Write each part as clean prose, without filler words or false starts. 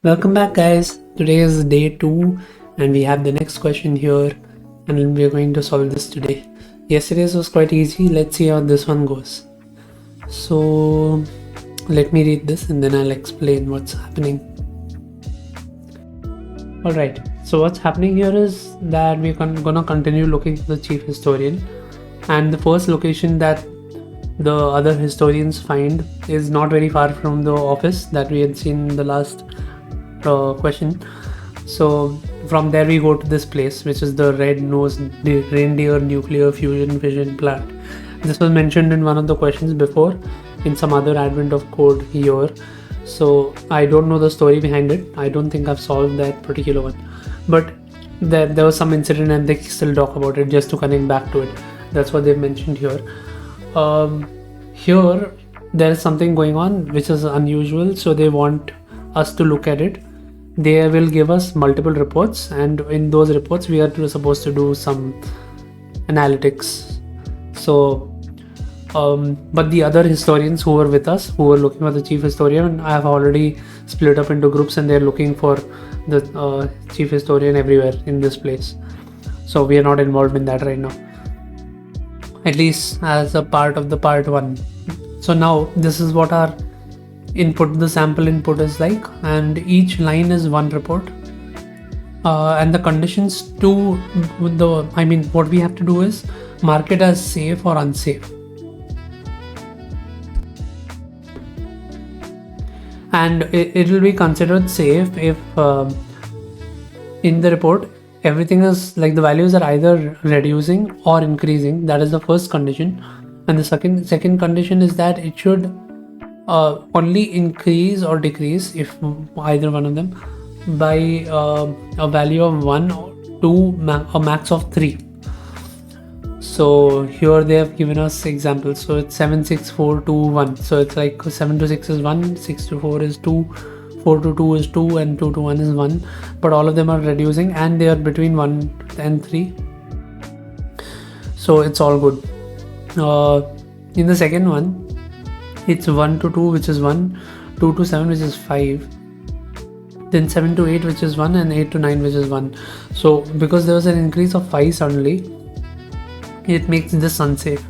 Welcome back, guys. Today is day 2 and we have the next question here and we're going to solve this today. Yesterday's was quite easy. Let's see how this one goes. So let me read this and then I'll explain what's happening. Alright, so what's happening here is that we're gonna continue looking for the chief historian, and the first location that the other historians find is not very far from the office that we had seen in the last question. So from there we go to this place, which is the red-nosed reindeer nuclear fusion fission plant. This was mentioned in one of the questions before in some other advent of code here. So I don't know the story behind it. I don't think I've solved that particular one, but there was some incident and they still talk about it just to connect back to it. That's what they've mentioned here. Here there is something going on which is unusual, so they want us to look at it. They will give us multiple reports, and in those reports we are supposed to do some analytics. So but the other historians who were with us, who were looking for the chief historian, I have already split up into groups and they're looking for the chief historian everywhere in this place. So we are not involved in that right now, at least as a part of the part 1. So now this is what our input, the sample input is like, and each line is one report, and the conditions to what we have to do is mark it as safe or unsafe. And it will be considered safe if in the report everything is like the values are either reducing or increasing. That is the first condition. And the second condition is that it should only increase or decrease, if either one of them, by a value of 1 or 2, a max of 3. So here they have given us examples. So it's 7, 6, 4, 2, 1. So it's like 7 to 6 is 1, 6 to 4 is 2, 4 to 2 is 2, and 2 to 1 is 1. But all of them are reducing and they are between 1 and 3. So it's all good. In the second one, it's 1 to 2, which is 1, 2 to 7, which is 5, then 7 to 8, which is 1, and 8 to 9, which is 1. So because there was an increase of 5 suddenly, it makes this unsafe.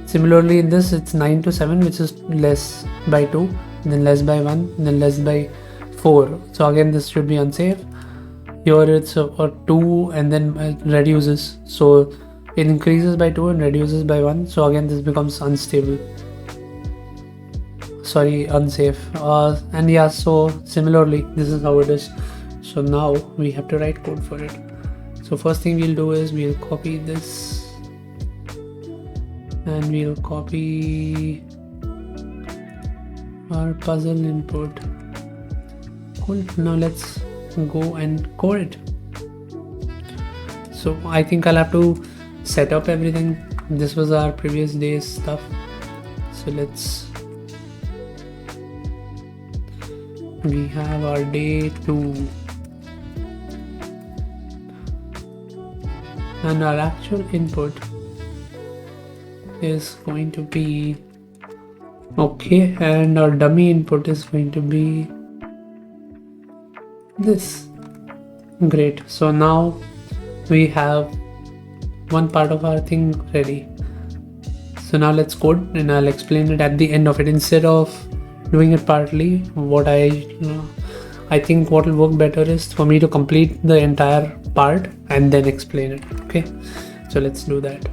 Similarly in this, it's 9 to 7, which is less by 2, then less by 1, then less by 4. So again this should be unsafe. Here it's a 2 and then it reduces, so it increases by 2 and reduces by 1. So again this becomes unsafe. And yeah, so similarly this is how it is. So now we have to write code for it. So first thing we'll do is we'll copy this and we'll copy our puzzle input. Cool. Now let's go and code it. So I think I'll have to set up everything. This was our previous day's stuff. So we have our day 2 and our actual input is going to be okay, and our dummy input is going to be this. Great. So now we have one part of our thing ready. So now let's code and I'll explain it at the end of it. Instead of doing it partly, what I think what will work better is for me to complete the entire part and then explain it. Okay, so let's do that.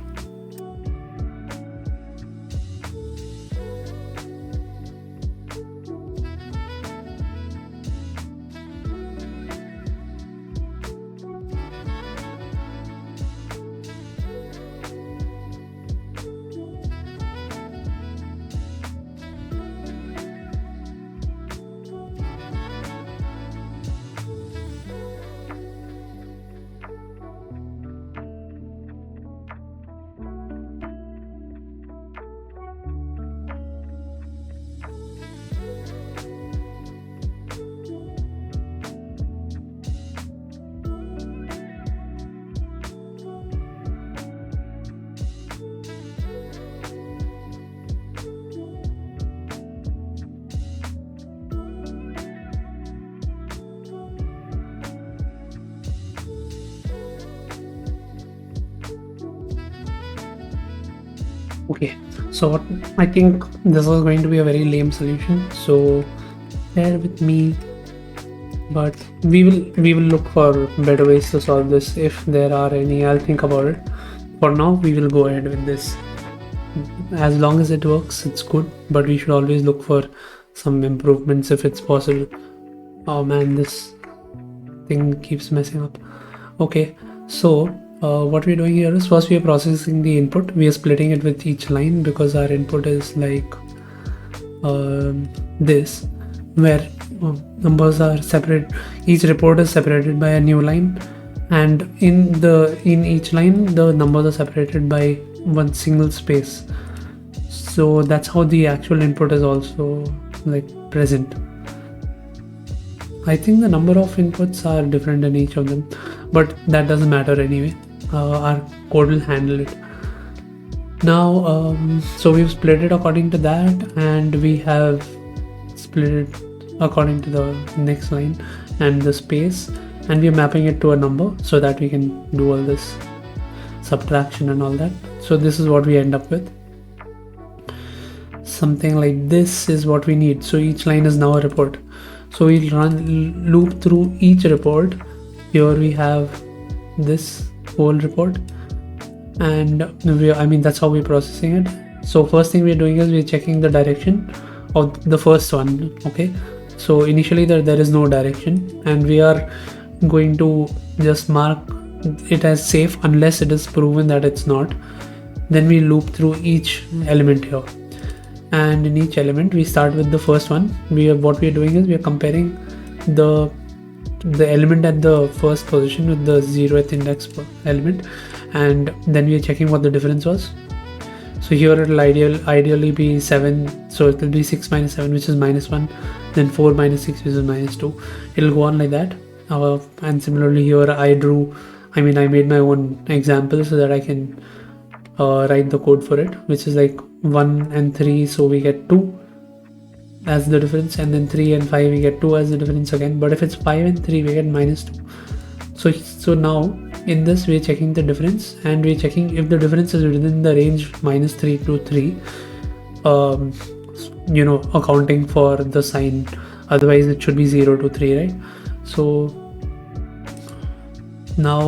Okay, so I think this is going to be a very lame solution, so bear with me, but we will look for better ways to solve this. If there are any, I'll think about it. For now, we will go ahead with this. As long as it works, it's good, but we should always look for some improvements if it's possible. Oh man, this thing keeps messing up. Okay, so what we're doing here is, first we are processing the input. We are splitting it with each line because our input is like this, where numbers are separate. Each report is separated by a new line, and in each line the numbers are separated by one single space. So that's how the actual input is also like present. I think the number of inputs are different in each of them, but that doesn't matter anyway. Our code will handle it. Now, so we've split it according to that, and we have split it according to the next line and the space, and we're mapping it to a number so that we can do all this subtraction and all that. So this is what we end up with. Something like this is what we need. So each line is now a report. So we'll loop through each report. Here we have this whole report, and that's how we're processing it. So first thing we're doing is we're checking the direction of the first one. Okay, so initially there is no direction, and we are going to just mark it as safe unless it is proven that it's not. Then we loop through each element here, and in each element we start with the first one. What we are doing is we are comparing the element at the first position with the 0th index element, and then we are checking what the difference was. So here it will ideally be 7, so it will be 6 minus 7, which is -1, then 4 minus 6, which is -2. It'll go on like that. And similarly here I made my own example so that I can write the code for it, which is like 1 and 3, so we get 2 as the difference, and then 3 and 5 we get 2 as the difference again. But if it's 5 and 3 we get -2. So now in this we're checking the difference, and we're checking if the difference is within the range -3 to 3, accounting for the sign. Otherwise it should be 0 to 3, right? So now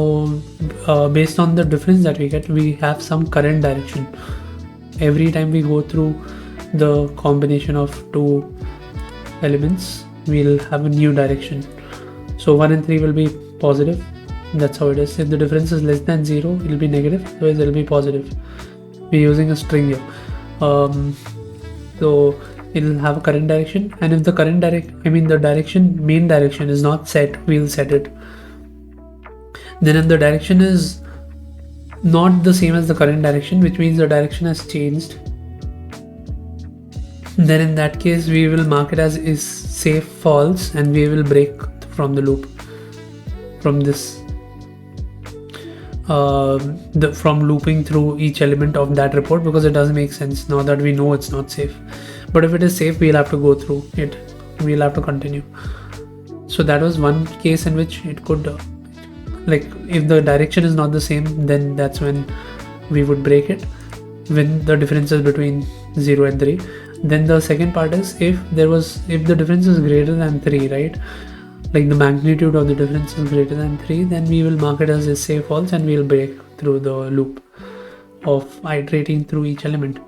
based on the difference that we get, we have some current direction. Every time we go through the combination of two elements, we'll have a new direction. So 1 and 3 will be positive. That's how it is. If the difference is less than 0, it'll be negative, otherwise it'll be positive. We're using a string here. So it'll have a current direction, and if the main direction is not set, we'll set it. Then if the direction is not the same as the current direction, which means the direction has changed, then in that case we will mark it as is safe false, and we will break from the loop, from this from looping through each element of that report, because it doesn't make sense now that we know it's not safe. But if it is safe, we'll have to go through it, we'll have to continue. So that was one case in which it could if the direction is not the same, then that's when we would break it, when the difference is between 0 and 3. Then the second part is if the difference is greater than 3, right, like the magnitude of the difference is greater than 3, then we will mark it as a safe false, and we'll break through the loop of iterating through each element.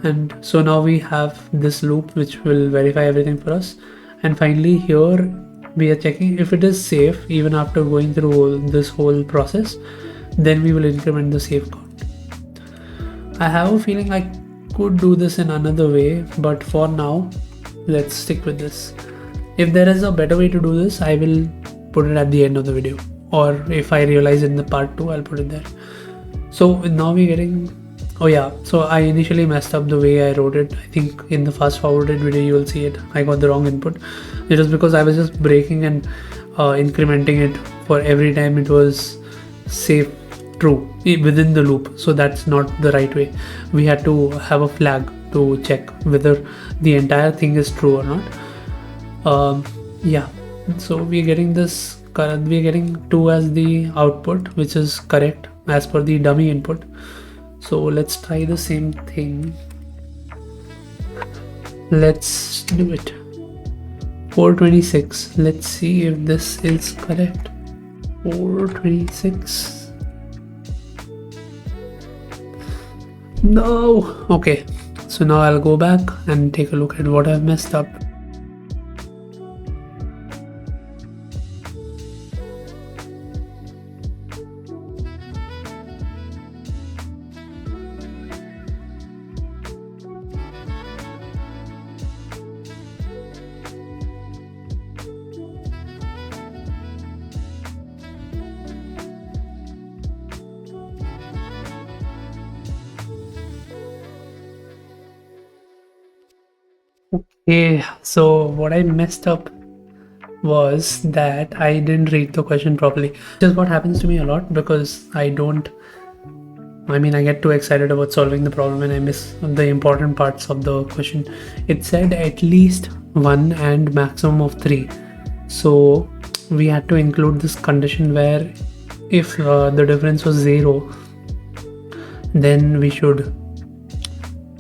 And so now we have this loop which will verify everything for us. And finally here we are checking if it is safe even after going through this whole process, then we will increment the safe count. I have a feeling I could do this in another way, but for now let's stick with this. If there is a better way to do this, I will put it at the end of the video, or if I realize it in the part 2, I'll put it there. So now we're getting, so I initially messed up the way I wrote it. I think in the fast forwarded video you will see it, I got the wrong input. It was because I was just breaking and incrementing it for every time it was safe true within the loop. So that's not the right way. We had to have a flag to check whether the entire thing is true or not. So we're getting this, we're getting 2 as the output, which is correct as per the dummy input. So let's try the same thing. Let's do it. 426. Let's see if this is correct. 426. No. Okay. So now I'll go back and take a look at what I've messed up. Okay, so what I messed up was that I didn't read the question properly. Which is what happens to me a lot because I get too excited about solving the problem and I miss the important parts of the question. It said at least 1 and maximum of 3. So we had to include this condition where if the difference was 0, then we should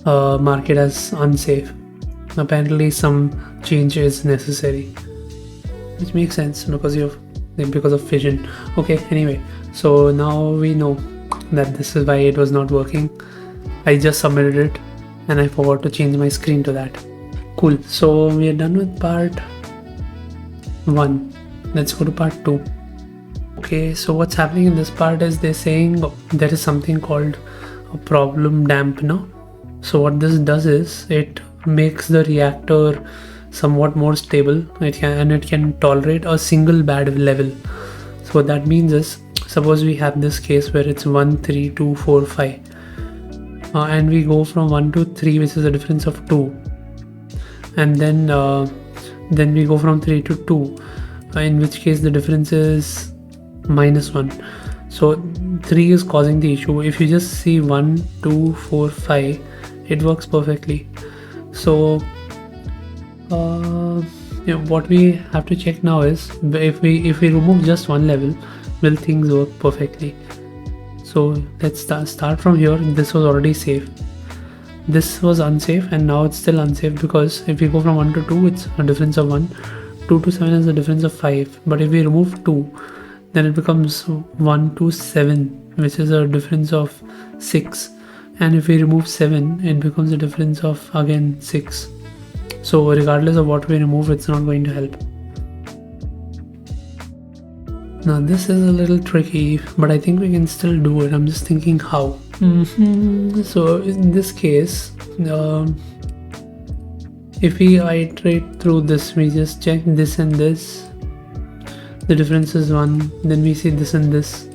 mark it as unsafe. Apparently some change is necessary, which makes sense because of fission. Okay, anyway, so now we know that this is why it was not working. I just submitted it and I forgot to change my screen to that. Cool, so we are done with part 1. Let's go to part 2. Okay, so what's happening in this part is they're saying there is something called a problem dampener. So what this does is it makes the reactor somewhat more stable. It can tolerate a single bad level. So what that means is, suppose we have this case where it's 1, 3, 2, 4, 5, and we go from 1 to 3, which is a difference of 2, and then we go from 3 to 2, in which case the difference is -1. So 3 is causing the issue. If you just see 1, 2, 4, 5, it works perfectly. So what we have to check now is if we remove just one level, will things work perfectly? So let's start from here. This was already safe. This was unsafe and now it's still unsafe because if we go from 1 to 2, it's a difference of 1. 2 to 7 is a difference of 5. But if we remove 2, then it becomes 1 to 7, which is a difference of 6. And if we remove 7, it becomes a difference of again 6. So regardless of what we remove, it's not going to help. Now this is a little tricky, but I think we can still do it. I'm just thinking how. So in this case, if we iterate through this, we just check this and this. The difference is 1. Then we see this and this.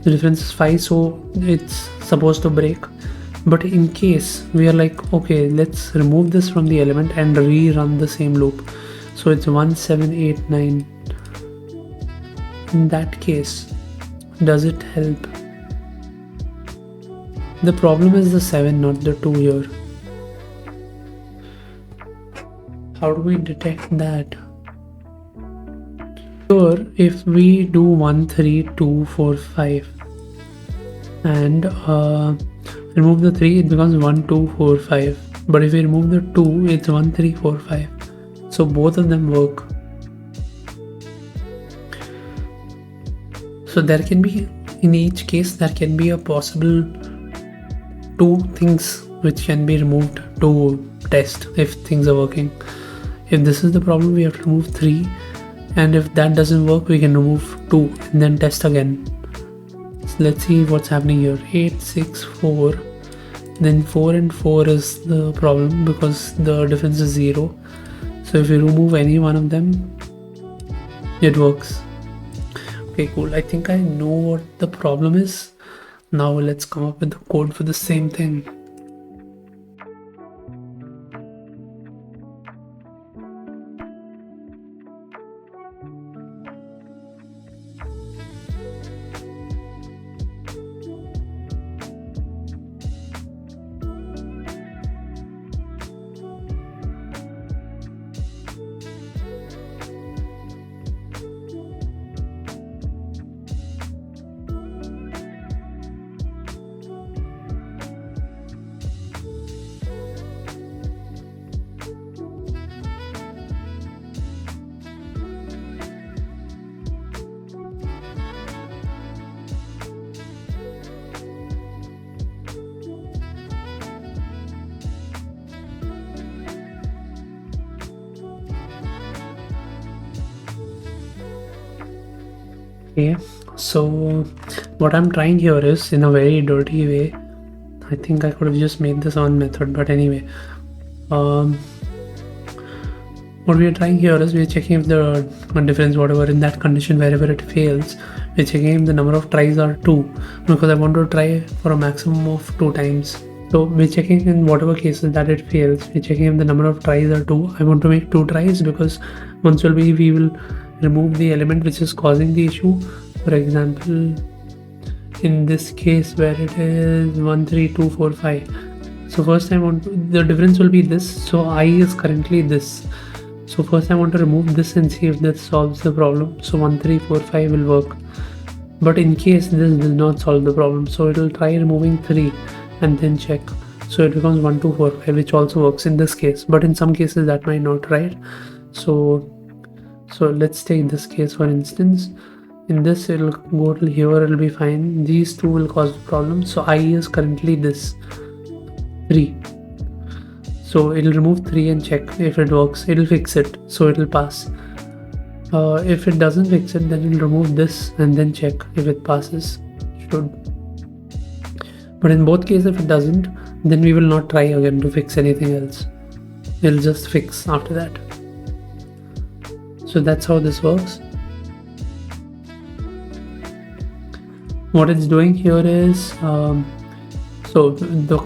The difference is 5, so it's supposed to break. But in case we are like, okay, let's remove this from the element and rerun the same loop. So it's 1, 7, 8, 9. In that case, does it help? The problem is the 7, not the 2 here. How do we detect that? Sure, if we do 1, 3, 2, 4, 5 and remove the 3, it becomes 1, 2, 4, 5. But if we remove the 2, it's 1, 3, 4, 5. So both of them work. So there can be, in each case, there can be a possible 2 things which can be removed to test if things are working. If this is the problem, we have to remove 3. And if that doesn't work, we can remove 2 and then test again. So let's see what's happening here. 8, 6, 4. Then 4 and 4 is the problem because the difference is 0. So if we remove any one of them, it works. Okay, cool. I think I know what the problem is. Now let's come up with the code for the same thing. Okay, so what I'm trying here is in a very dirty way. I think I could have just made this on method, but anyway, what we are trying here is we are checking if the difference, whatever in that condition, wherever it fails, we're checking if the number of tries are 2, because I want to try for a maximum of 2 times. So we're checking in whatever cases that it fails, we're checking if the number of tries are 2. I want to make 2 tries because once we will remove the element which is causing the issue. For example, in this case where it is 1 3 2 4 5, so first I want to, the difference will be this, so I is currently this. So first I want to remove this and see if this solves the problem. So 1 3 4 5 will work, but in case this does not solve the problem, so it will try removing 3 and then check, so it becomes 1 2 4 5, which also works in this case, but in some cases that might not, right? So let's take this case for instance. In this it'll go till here, it'll be fine. These two will cause the problem. So I is currently this 3, so it'll remove 3 and check if it works. It'll fix it, so it'll pass. If it doesn't fix it, then it'll remove this and then check if it passes. Should. But in both cases, if it doesn't, then we will not try again to fix anything else. It'll just fix after that. So that's how this works. What it's doing here is, so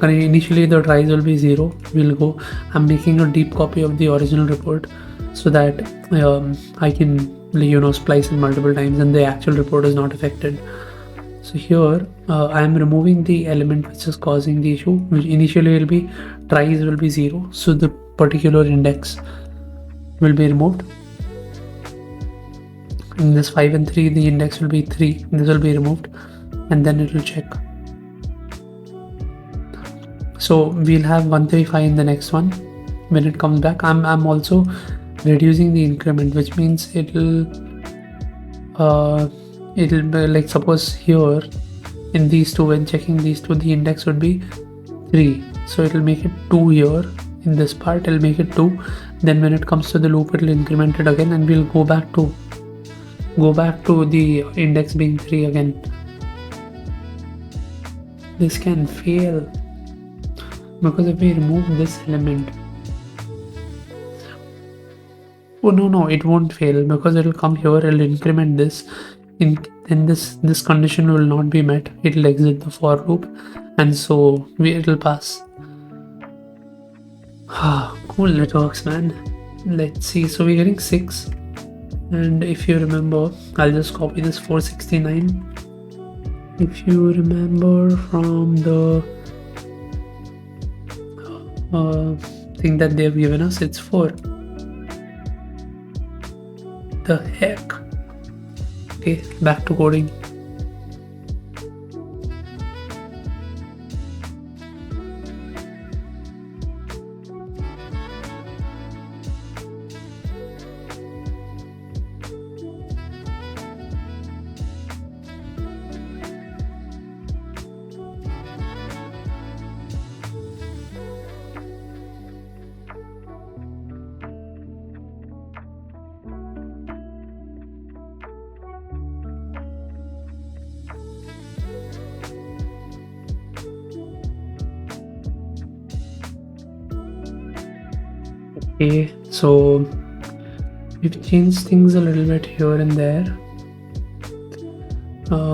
initially the tries will be 0. We'll go, I'm making a deep copy of the original report so that I can splice it multiple times and the actual report is not affected. So here I am removing the element which is causing the issue, which initially will be tries will be 0, so the particular index will be removed. In this 5 and 3, the index will be 3, this will be removed, and then it will check. So we'll have 135 in the next one. When it comes back, I'm also reducing the increment, which means it'll be like, suppose here in these two, when checking these two, the index would be 3, so it'll make it 2 here. In this part it'll make it 2, then when it comes to the loop it'll increment it again, and we'll go back to the index being 3 again. This can fail because if we remove this element, oh no, it won't fail because it'll come here, it'll increment this, then this condition will not be met, it'll exit the for loop, and so it'll pass. Cool, it works, man. Let's see, so we're getting 6, and if you remember, I'll just copy this 469. If you remember from the thing that they've given us, it's 4. The heck. Okay, back to coding. Okay, so we've changed things a little bit here and there.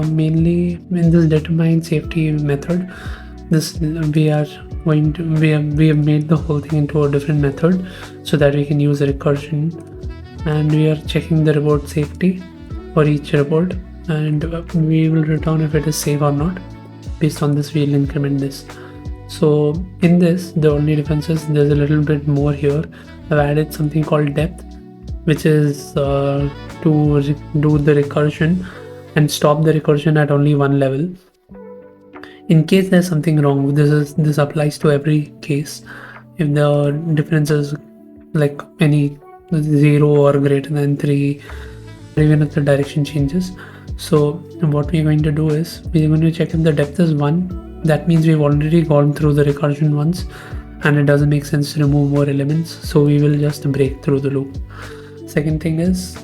Mainly in this determine safety method, we have made the whole thing into a different method so that we can use recursion, and we are checking the report safety for each report, and we will return if it is safe or not. Based on this, we'll increment this. So in this, the only difference is there's a little bit more here. I've added something called depth, which is to do the recursion and stop the recursion at only one level. In case there's something wrong, this applies to every case. If the difference is like any 0 or greater than 3, or even if the direction changes. So what we're going to do is we're going to check if the depth is 1. That means we've already gone through the recursion once, and it doesn't make sense to remove more elements, so we will just break through the loop. Second thing is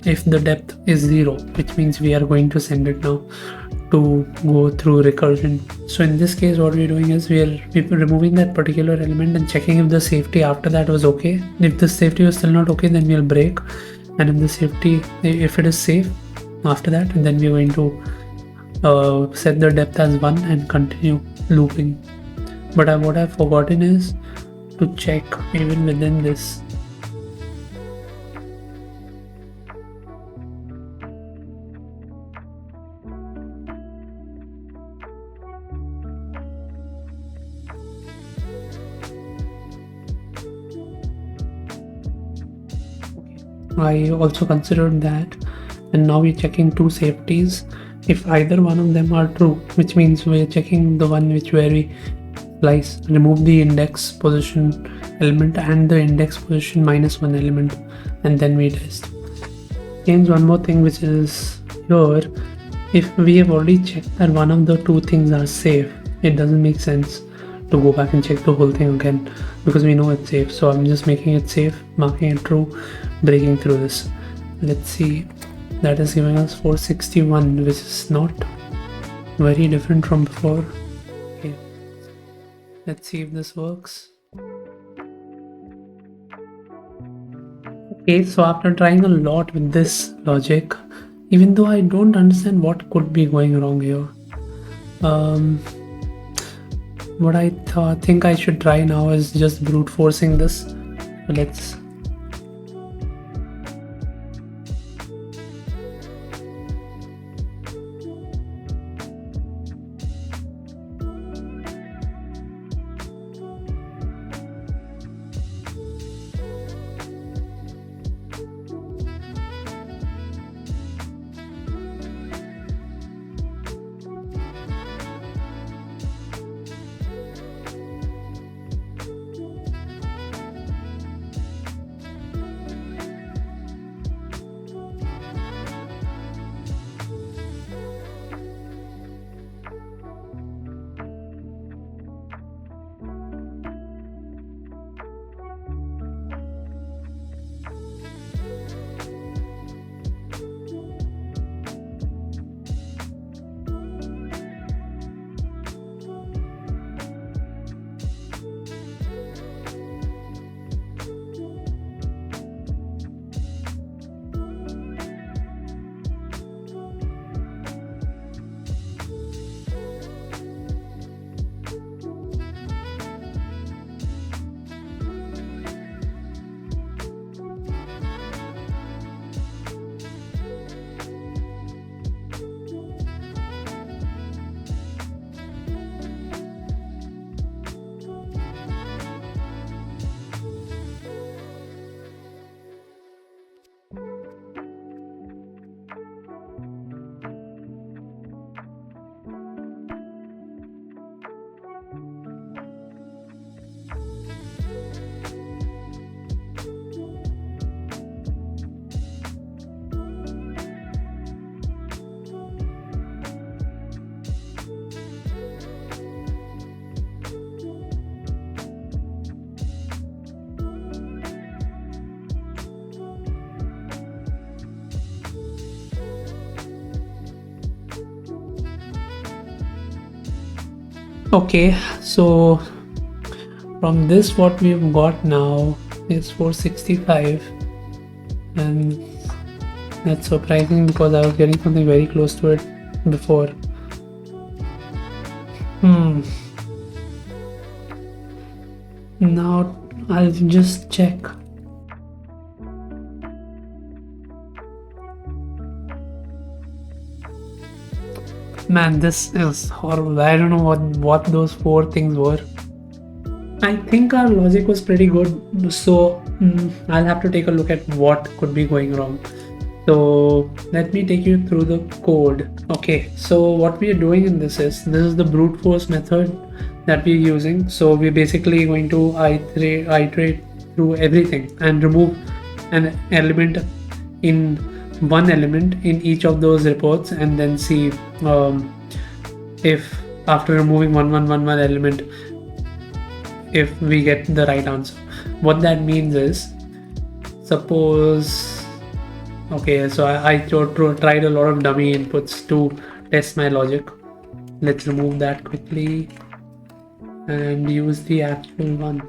if the depth is 0, which means we are going to send it now to go through recursion. So in this case, what we're doing is we're removing that particular element and checking if the safety after that was okay. If the safety was still not okay, then we'll break. And if it is safe after that, then we're going to set the depth as 1 and continue looping. But what I've forgotten is to check even within this. I also considered that, and now we're checking two safeties. If either one of them are true, which means we're checking the one where we remove the index position element and the index position -1 element, and then we test. Change one more thing, which is here. If we have already checked that one of the two things are safe, it doesn't make sense to go back and check the whole thing again because we know it's safe. So I'm just making it safe, marking it true, breaking through this. Let's see, that is giving us 461, which is not very different from before. Okay, let's see if this works. Okay, so after trying a lot with this logic, even though I don't understand what could be going wrong here, what I think I should try now is just brute forcing this. So let's okay, so from this what we've got now is 465, and that's surprising because I was getting something very close to it before. Now I'll just check. Man, this is horrible. I don't know what those 4 things were. I think our logic was pretty good, so I'll have to take a look at what could be going wrong. So let me take you through the code. Okay, so what we are doing in this is the brute force method that we're using. So we're basically going to iterate through everything and remove an element in one element in each of those reports, and then see if after removing one element, if we get the right answer. What that means is, suppose Okay, so I tried a lot of dummy inputs to test my logic. Let's remove that quickly and use the actual one.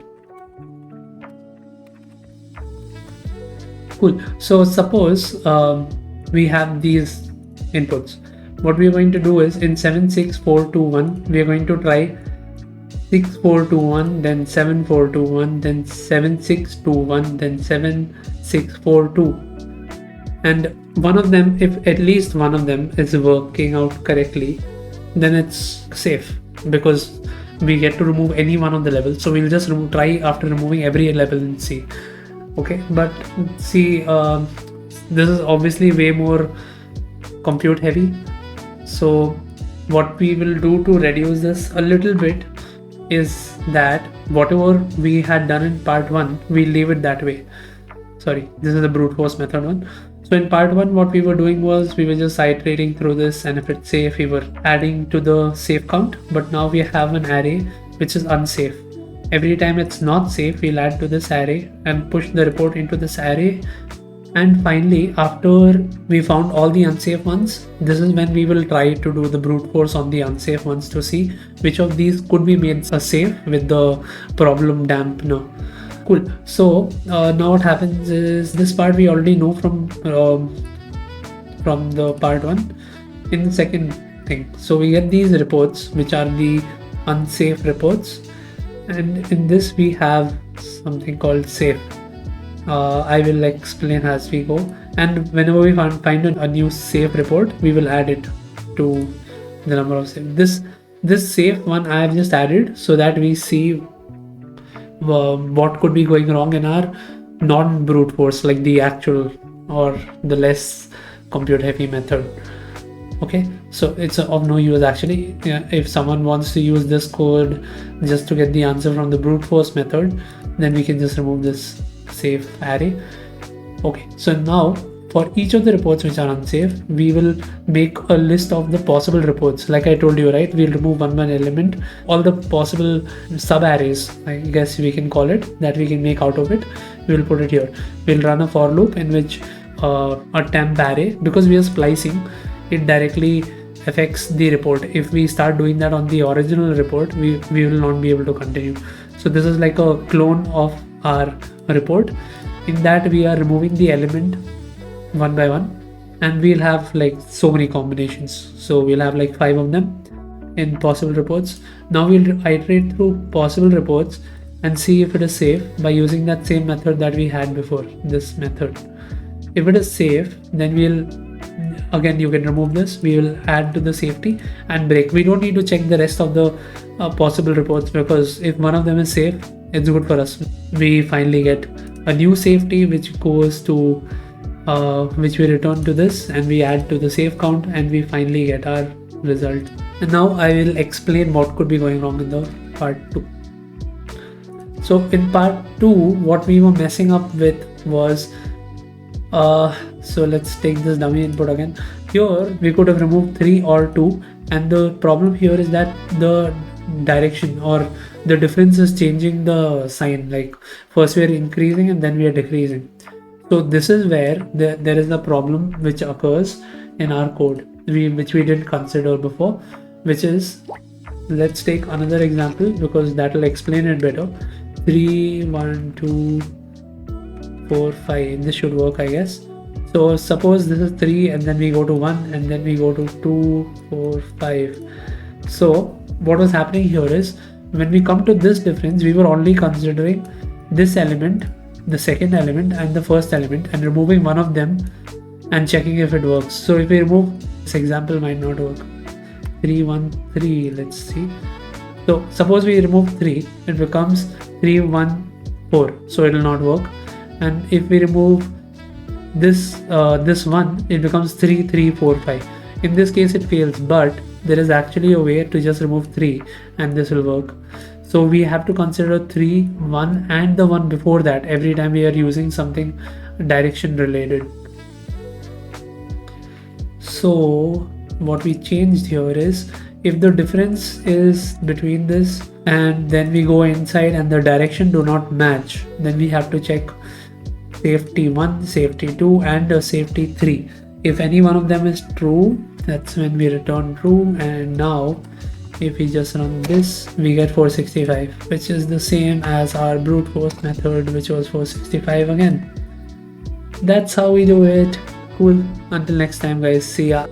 Cool. So suppose we have these inputs. What we are going to do is in 76421, we are going to try 6421, then 7421, then 7621, then 7642. And one of them, if at least one of them is working out correctly, then it's safe because we get to remove any one of the levels. So we'll just try after removing every level and see. Okay, but see, this is obviously way more compute heavy. So what we will do to reduce this a little bit is that whatever we had done in part 1, we leave it that way. Sorry, this is the brute force method one. So in part 1, what we were doing was we were just iterating through this, and if it's safe, we were adding to the safe count. But now we have an array which is unsafe. Every time it's not safe, we'll add to this array and push the report into this array. And finally, after we found all the unsafe ones, this is when we will try to do the brute force on the unsafe ones to see which of these could be made safe with the problem dampener. Cool. So now what happens is this part we already know from the part 1. In the second thing, so we get these reports which are the unsafe reports, and in this we have something called safe. I will explain as we go, and whenever we find a new safe report, we will add it to the number of safe. This safe one I have just added so that we see what could be going wrong in our non-brute force, like the actual or the less compute heavy method. Okay, so it's of no use actually. If someone wants to use this code just to get the answer from the brute force method, then we can just remove this safe array. Okay, so now for each of the reports which are unsafe, we will make a list of the possible reports. Like I told you, right? We'll remove one element, all the possible sub arrays, I guess we can call it, that we can make out of it. We will put it here. We'll run a for loop in which a temp array, because we are splicing, it directly affects the report. If we start doing that on the original report, we will not be able to continue. So this is like a clone of our report. In that we are removing the element one by one, and we'll have like so many combinations. So we'll have like 5 of them in possible reports. Now we'll iterate through possible reports and see if it is safe by using that same method that we had before, this method. If it is safe, then we'll, again you can remove this, we will add to the safety and break. We don't need to check the rest of the possible reports, because if one of them is safe, it's good for us. We finally get a new safety which goes to which we return to this, and we add to the safe count, and we finally get our result. And now I will explain what could be going wrong in the part 2. So in part 2, what we were messing up with was so let's take this dummy input again. Here we could have removed 3 or 2, and the problem here is that the direction or the difference is changing the sign. Like first we are increasing and then we are decreasing. So this is where there is a problem which occurs in our code, which we didn't consider before, which is, let's take another example because that will explain it better. 3, 1, 2, 4, 5. This should work, I guess. So suppose this is 3 and then we go to 1 and then we go to 2, 4, 5. So what was happening here is, when we come to this difference, we were only considering this element, the second element and the first element, and removing one of them and checking if it works. So if we remove, this example might not work. 3, 1, 3, let's see. So suppose we remove 3, it becomes 3, 1, 4. So it will not work. And if we remove this this one, it becomes 3, 3, 4, 5. In this case it fails, but there is actually a way to just remove 3 and this will work. So we have to consider 3, 1 and the one before that every time we are using something direction related. So what we changed here is, if the difference is between this and then we go inside and the direction do not match, then we have to check safety 1, safety 2, and safety 3. If any one of them is true, that's when we return true. And now if we just run this, we get 465, which is the same as our brute force method, which was 465 again. That's how we do it. Cool. Until next time, guys. See ya.